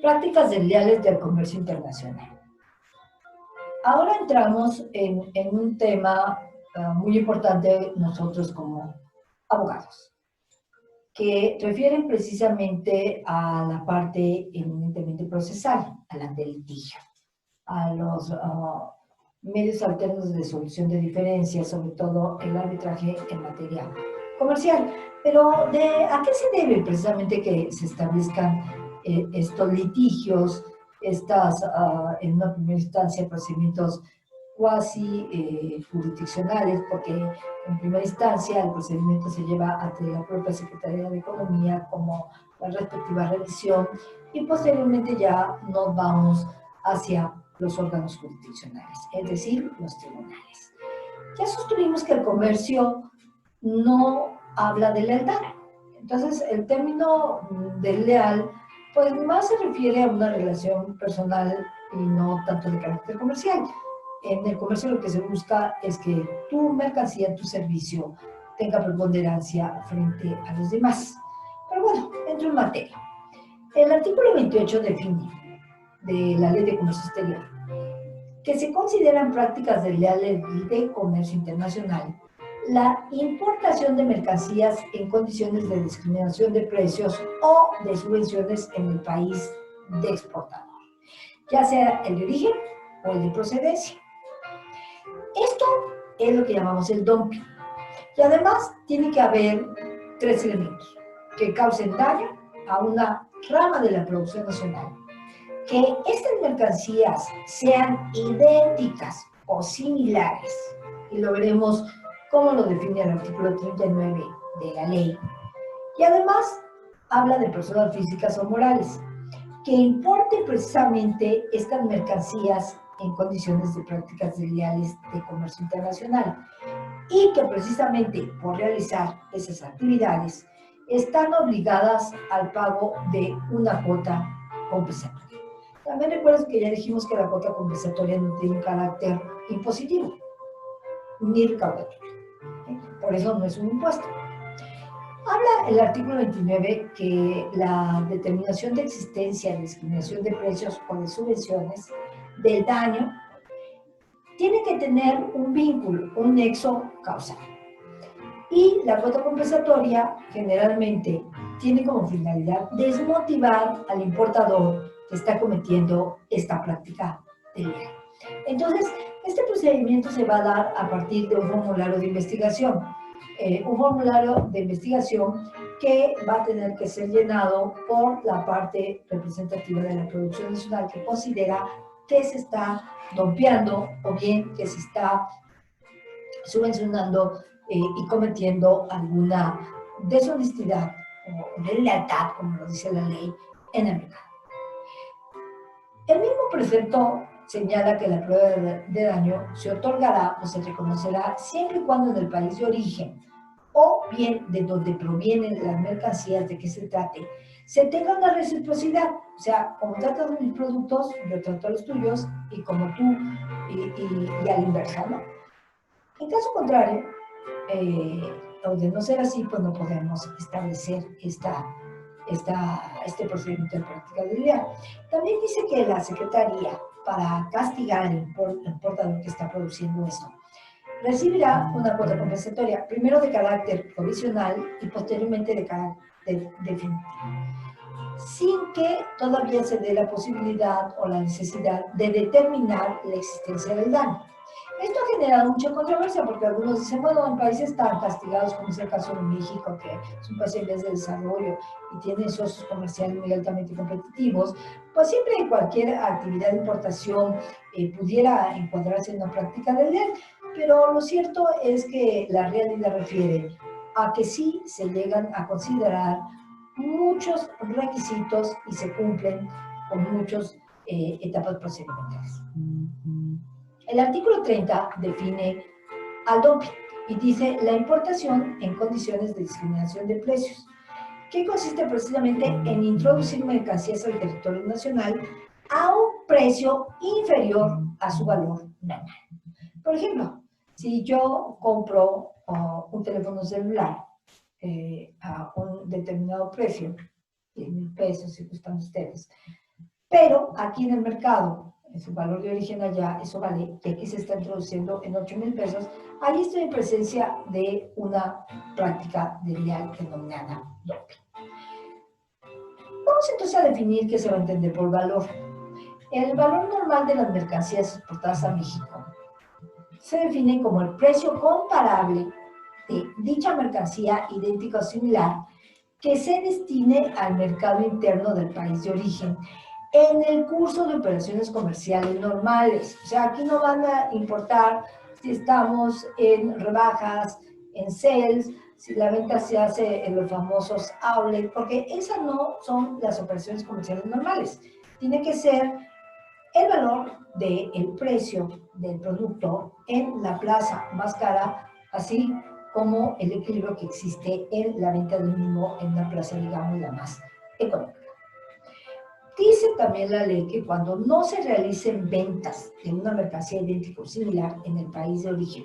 Prácticas desleales del comercio internacional. Ahora entramos en un tema muy importante nosotros como abogados, que refieren precisamente a la parte eminentemente procesal, a la del litigio, a los medios alternos de solución de diferencias, sobre todo el arbitraje en materia comercial. Pero ¿a qué se debe precisamente que se establezcan estos litigios, en una primera instancia, procedimientos cuasi jurisdiccionales? Porque en primera instancia el procedimiento se lleva ante la propia Secretaría de Economía como la respectiva revisión y posteriormente ya nos vamos hacia los órganos jurisdiccionales, es decir, los tribunales. Ya sostuvimos que el comercio no habla de lealtad. Entonces, el término desleal, pues más se refiere a una relación personal y no tanto de carácter comercial. En el comercio lo que se busca es que tu mercancía, tu servicio, tenga preponderancia frente a los demás. Pero bueno, entro en materia. El artículo 28 define de la Ley de Comercio Exterior que se consideran prácticas desleales de comercio internacional la importación de mercancías en condiciones de discriminación de precios o de subvenciones en el país de exportador, ya sea el de origen o el de procedencia. Esto es lo que llamamos el dumping. Y además tiene que haber tres elementos que causen daño a una rama de la producción nacional. Que estas mercancías sean idénticas o similares, y lo veremos cómo lo define el artículo 39 de la ley. Y además habla de personas físicas o morales, que importen precisamente estas mercancías en condiciones de prácticas desleales de comercio internacional y que precisamente por realizar esas actividades están obligadas al pago de una cuota compensatoria. También recuerdas que ya dijimos que la cuota compensatoria no tiene un carácter impositivo ni recaudatorio. Por eso no es un impuesto. Habla el artículo 29 que la determinación de existencia de discriminación de precios o de subvenciones del daño tiene que tener un vínculo, un nexo causal. Y la cuota compensatoria generalmente tiene como finalidad desmotivar al importador que está cometiendo esta práctica desleal. Entonces, este procedimiento se va a dar a partir de un formulario de investigación. Un formulario de investigación que va a tener que ser llenado por la parte representativa de la producción nacional que considera que se está dumpeando o bien que se está subvencionando y cometiendo alguna deshonestidad o deslealtad, como lo dice la ley, en el mercado. El mismo precepto señala que la prueba de daño se otorgará o se reconocerá siempre y cuando en el país de origen o bien de donde provienen las mercancías de que se trate, se tenga una reciprocidad. O sea, como tratas mis productos, yo trato los tuyos y como tú y a la inversa, ¿no? En caso contrario, o de no ser así, pues no podemos establecer este procedimiento de práctica desleal. También dice que la Secretaría, para castigar al importador que está produciendo esto, recibirá una cuota compensatoria, primero de carácter provisional y posteriormente de carácter definitivo, sin que todavía se dé la posibilidad o la necesidad de determinar la existencia del daño. Esto ha generado mucha controversia porque algunos dicen, bueno, en países tan castigados como es el caso de México, que es un país en vez de desarrollo y tiene socios comerciales muy altamente competitivos, pues siempre en cualquier actividad de importación pudiera encuadrarse en una práctica desleal. Pero lo cierto es que la realidad refiere a que sí se llegan a considerar muchos requisitos y se cumplen con muchas etapas procedimentales. El artículo 30 define al dumping y dice la importación en condiciones de discriminación de precios, que consiste precisamente en introducir mercancías al territorio nacional a un precio inferior a su valor normal. Por ejemplo, si yo compro un teléfono celular a un determinado precio, 10,000 pesos, si gustan ustedes, Pero aquí en el mercado, ese valor de origen allá, eso vale, que aquí se está introduciendo en 8,000 pesos, ahí estoy en presencia de una práctica desleal denominada dumping. Vamos entonces a definir qué se va a entender por valor. El valor normal de las mercancías exportadas a México se define como el precio comparable de dicha mercancía idéntica o similar que se destine al mercado interno del país de origen en el curso de operaciones comerciales normales. O sea, aquí no van a importar si estamos en rebajas, en sales, si la venta se hace en los famosos outlets, porque esas no son las operaciones comerciales normales. Tiene que ser el valor del precio del producto en la plaza más cara, así como el equilibrio que existe en la venta del mismo en una plaza, digamos, la más económica. Dice también la ley que cuando no se realicen ventas de una mercancía idéntica o similar en el país de origen,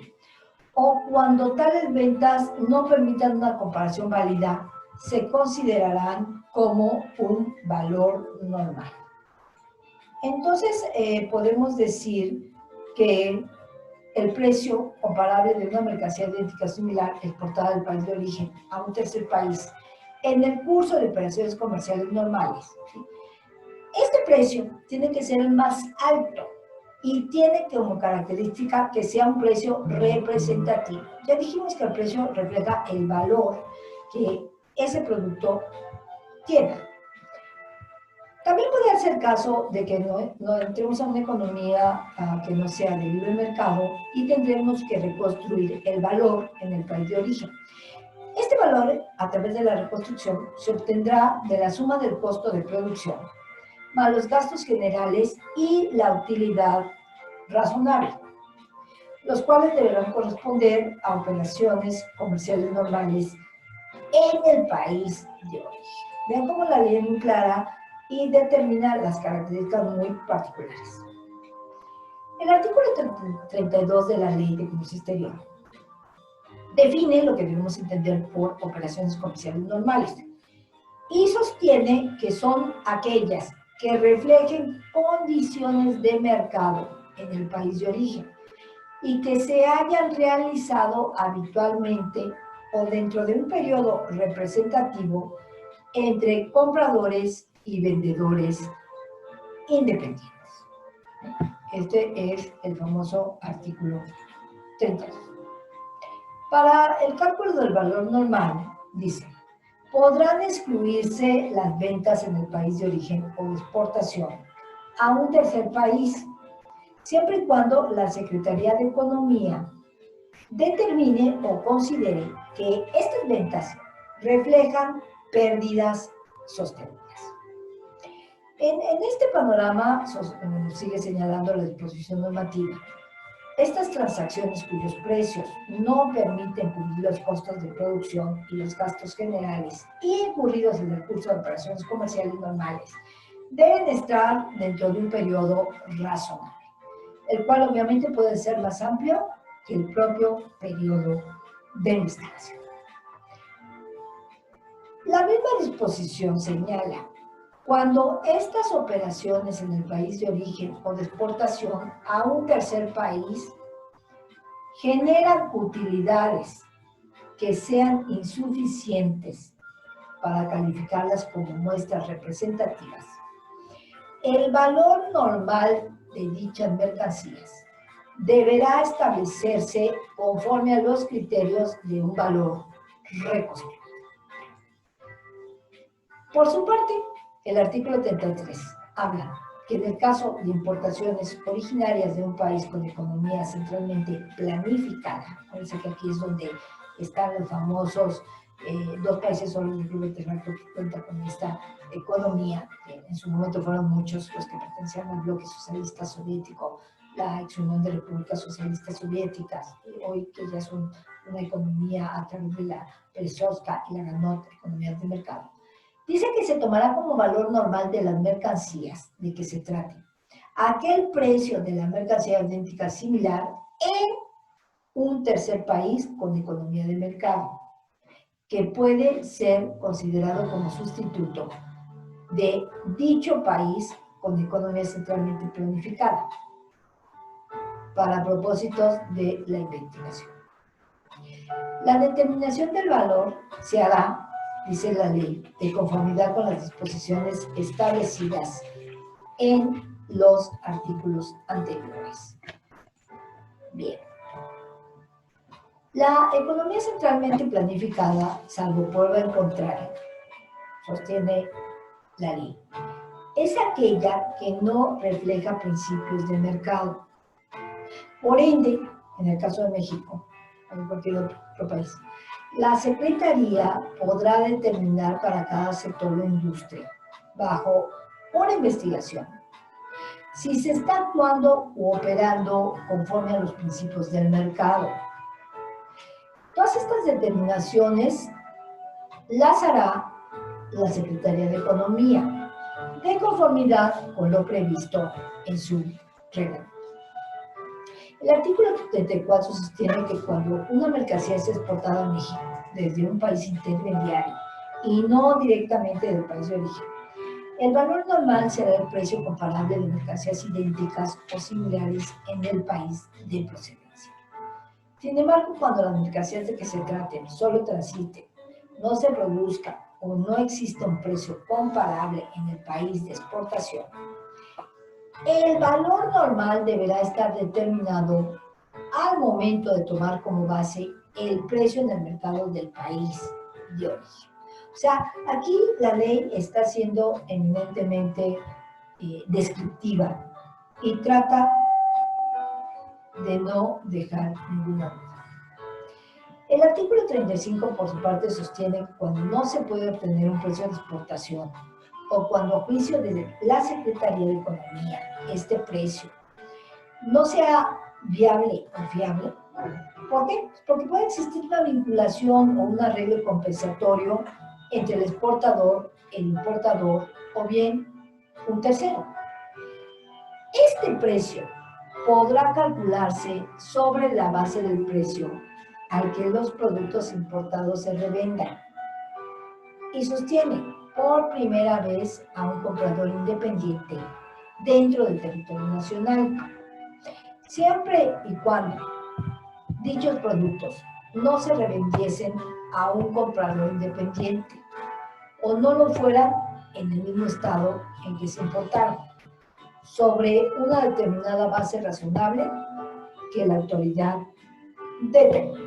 o cuando tales ventas no permitan una comparación válida, se considerarán como un valor normal. Entonces, podemos decir que el precio comparable de una mercancía idéntica o similar exportada del país de origen a un tercer país en el curso de operaciones comerciales normales, ¿sí? Este precio tiene que ser el más alto y tiene como característica que sea un precio representativo. Ya dijimos que el precio refleja el valor que ese producto tiene. También puede darse el caso de que no entremos a una economía que no sea de libre mercado y tendremos que reconstruir el valor en el país de origen. Este valor, a través de la reconstrucción, se obtendrá de la suma del costo de producción, más los gastos generales y la utilidad razonable, los cuales deberán corresponder a operaciones comerciales normales en el país de origen. Vean cómo la ley es muy clara y determina las características muy particulares. El artículo 32 de la Ley de Comercio Exterior define lo que debemos entender por operaciones comerciales normales y sostiene que son aquellas que reflejen condiciones de mercado en el país de origen y que se hayan realizado habitualmente o dentro de un periodo representativo entre compradores y vendedores independientes. Este es el famoso artículo 32. Para el cálculo del valor normal, dice, podrán excluirse las ventas en el país de origen o de exportación a un tercer país, siempre y cuando la Secretaría de Economía determine o considere que estas ventas reflejan pérdidas sostenidas. En este panorama, sigue señalando la disposición normativa, estas transacciones cuyos precios no permiten cubrir los costos de producción y los gastos generales incurridos en el curso de operaciones comerciales normales deben estar dentro de un periodo razonable, el cual obviamente puede ser más amplio que el propio periodo de instalación. La misma disposición señala cuando estas operaciones en el país de origen o de exportación a un tercer país generan utilidades que sean insuficientes para calificarlas como muestras representativas, el valor normal de dichas mercancías deberá establecerse conforme a los criterios de un valor reconstruido. Por su parte, el artículo 33 habla que en el caso de importaciones originarias de un país con economía centralmente planificada, parece que aquí es donde están los famosos dos países solo del Club Internacional que cuenta con esta economía, que en su momento fueron muchos los que pertenecían al bloque socialista soviético, la ex Unión de Repúblicas Socialistas Soviéticas, hoy que ya son una economía a través de la Perestroika y la ganó economías de mercado. Dice que se tomará como valor normal de las mercancías de que se trate aquel precio de la mercancía idéntica similar en un tercer país con economía de mercado, que puede ser considerado como sustituto de dicho país con economía centralmente planificada para propósitos de la investigación. La determinación del valor se hará, dice la ley, de conformidad con las disposiciones establecidas en los artículos anteriores. Bien. La economía centralmente planificada, salvo prueba en contrario, sostiene la ley, es aquella que no refleja principios de mercado. Por ende, en el caso de México, o en cualquier otro país, la Secretaría podrá determinar para cada sector o industria, bajo una investigación, si se está actuando u operando conforme a los principios del mercado. Todas estas determinaciones las hará la Secretaría de Economía, de conformidad con lo previsto en su reglamento. El artículo 34 sostiene que cuando una mercancía es exportada a México desde un país intermediario y no directamente del país de origen, el valor normal será el precio comparable de mercancías idénticas o similares en el país de procedencia. Sin embargo, cuando las mercancías de que se traten solo transiten, no se produzca o no exista un precio comparable en el país de exportación, el valor normal deberá estar determinado al momento de tomar como base el precio en el mercado del país de origen. O sea, aquí la ley está siendo eminentemente descriptiva y trata de no dejar ninguna duda. El artículo 35, por su parte, sostiene que cuando no se puede obtener un precio de exportación o cuando a juicio de la Secretaría de Economía este precio no sea viable o fiable. ¿Por qué? Porque puede existir una vinculación o un arreglo compensatorio entre el exportador, el importador o bien un tercero. Este precio podrá calcularse sobre la base del precio al que los productos importados se revendan y sostiene por primera vez a un comprador independiente dentro del territorio nacional, siempre y cuando dichos productos no se revendiesen a un comprador independiente o no lo fueran en el mismo estado en que se importaron, sobre una determinada base razonable que la autoridad determine.